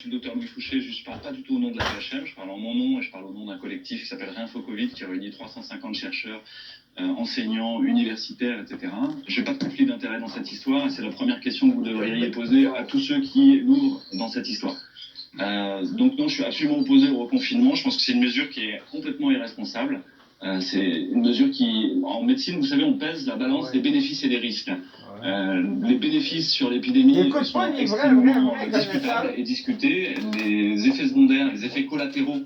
Je suis le docteur Louis Fouché, je ne parle pas du tout au nom de la PHM, je parle en mon nom et je parle au nom d'un collectif qui s'appelle Réinfo Covid, qui réunit 350 chercheurs, enseignants, universitaires, etc. Je n'ai pas de conflit d'intérêt dans cette histoire et c'est la première question que vous devriez poser à tous ceux qui l'ouvrent dans cette histoire. Donc non, je suis absolument opposé au reconfinement, je pense que c'est une mesure qui est complètement irresponsable. C'est une mesure qui, en médecine, vous savez, on pèse la balance des bénéfices et des risques. Les bénéfices sur l'épidémie sont extrêmement discutables et discutés. Les effets secondaires, les effets collatéraux,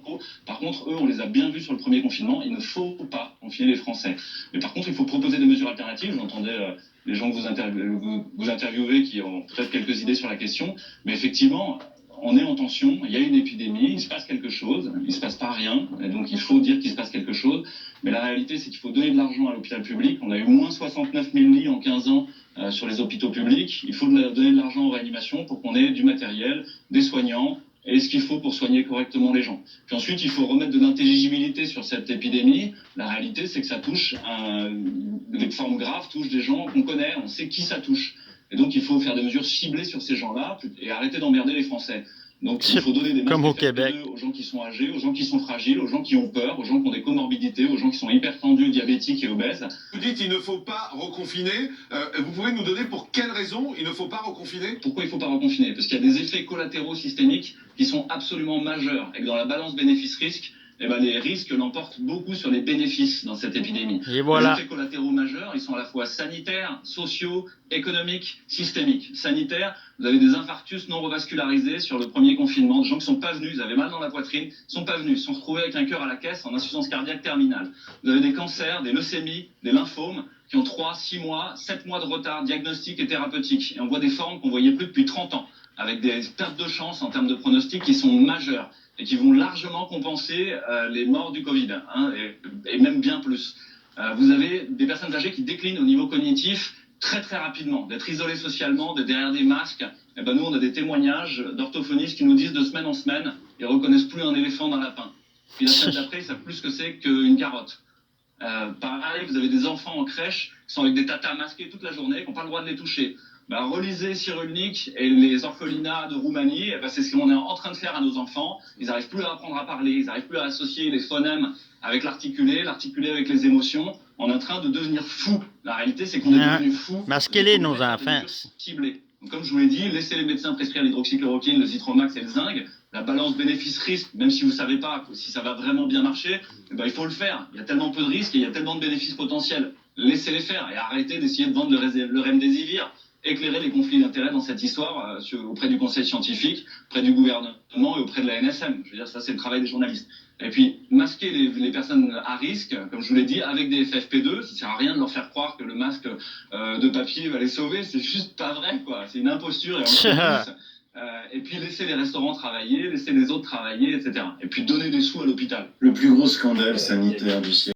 par contre, eux, on les a bien vus sur le premier confinement. Il ne faut pas confiner les Français. Mais par contre, il faut proposer des mesures alternatives. J'entendais les gens que vous interviewez qui ont peut-être quelques idées sur la question. Mais effectivement, on est en tension, il y a une épidémie, il se passe quelque chose, il ne se passe pas rien, et donc il faut dire qu'il se passe quelque chose. Mais la réalité, c'est qu'il faut donner de l'argent à l'hôpital public. On a eu moins 69 000 lits en 15 ans sur les hôpitaux publics. Il faut donner de l'argent aux réanimations pour qu'on ait du matériel, des soignants, et ce qu'il faut pour soigner correctement les gens. Puis ensuite, il faut remettre de l'intelligibilité sur cette épidémie. La réalité, c'est que ça touche, les formes graves touchent des gens qu'on connaît, on sait qui ça touche. Et donc, il faut faire des mesures ciblées sur ces gens-là et arrêter d'emmerder les Français. Donc, il faut donner des Comme au masques Québec. aux gens qui sont âgés, aux gens qui sont fragiles, aux gens qui ont peur, aux gens qui ont des comorbidités, aux gens qui sont hypertendus, diabétiques et obèses. Vous dites qu'il ne faut pas reconfiner. Vous pouvez nous donner pour quelles raisons il ne faut pas reconfiner? Pourquoi il ne faut pas reconfiner? Parce qu'il y a des effets collatéraux systémiques qui sont absolument majeurs et que dans la balance bénéfice-risque, eh ben, les risques l'emportent beaucoup sur les bénéfices dans cette épidémie. Et voilà. Les effets collatéraux majeurs, ils sont à la fois sanitaires, sociaux, économiques, systémiques. Sanitaires, vous avez des infarctus non revascularisés sur le premier confinement, des gens qui ne sont pas venus, ils avaient mal dans la poitrine, ils ne sont pas venus, ils se sont retrouvés avec un cœur à la caisse en insuffisance cardiaque terminale. Vous avez des cancers, des leucémies, des lymphomes qui ont 3, 6 mois, 7 mois de retard diagnostique et thérapeutique. Et on voit des formes qu'on ne voyait plus depuis 30 ans, avec des pertes de chance en termes de pronostic qui sont majeures et qui vont largement compenser les morts du Covid, hein, et même bien plus. Vous avez des personnes âgées qui déclinent au niveau cognitif très très rapidement, d'être isolées socialement, d'être derrière des masques. Et ben nous, on a des témoignages d'orthophonistes qui nous disent de semaine en semaine, ils reconnaissent plus un éléphant d'un lapin. Puis la semaine d'après, ils savent plus ce que c'est qu'une carotte. Pareil, vous avez des enfants en crèche qui sont avec des tatas masqués toute la journée, qui n'ont pas le droit de les toucher. Ben, relisez Cyrulnik et les orphelinats de Roumanie, ben, c'est ce qu'on est en train de faire à nos enfants. Ils n'arrivent plus à apprendre à parler, ils n'arrivent plus à associer les phonèmes avec l'articulé avec les émotions. On est en train de devenir fou. La réalité, c'est qu'on est devenu fou. Masquez-les, nos enfants. Ciblés. Donc, comme je vous l'ai dit, laissez les médecins prescrire l'hydroxychloroquine, le Zitromax et le zinc. La balance bénéfice-risque, même si vous ne savez pas si ça va vraiment bien marcher, ben, il faut le faire. Il y a tellement peu de risques et il y a tellement de bénéfices potentiels. Laissez-les faire et arrêtez d'essayer de vendre le remdesivir. Éclairer les conflits d'intérêts dans cette histoire auprès du conseil scientifique, auprès du gouvernement et auprès de la NSM. Je veux dire, ça, c'est le travail des journalistes. Et puis, masquer les personnes à risque, comme je vous l'ai dit, avec des FFP2, ça sert à rien de leur faire croire que le masque de papier va les sauver. C'est juste pas vrai, quoi. C'est une imposture et encore plus. Et puis, laisser les restaurants travailler, laisser les autres travailler, etc. Et puis, donner des sous à l'hôpital. Le plus gros scandale sanitaire du siècle.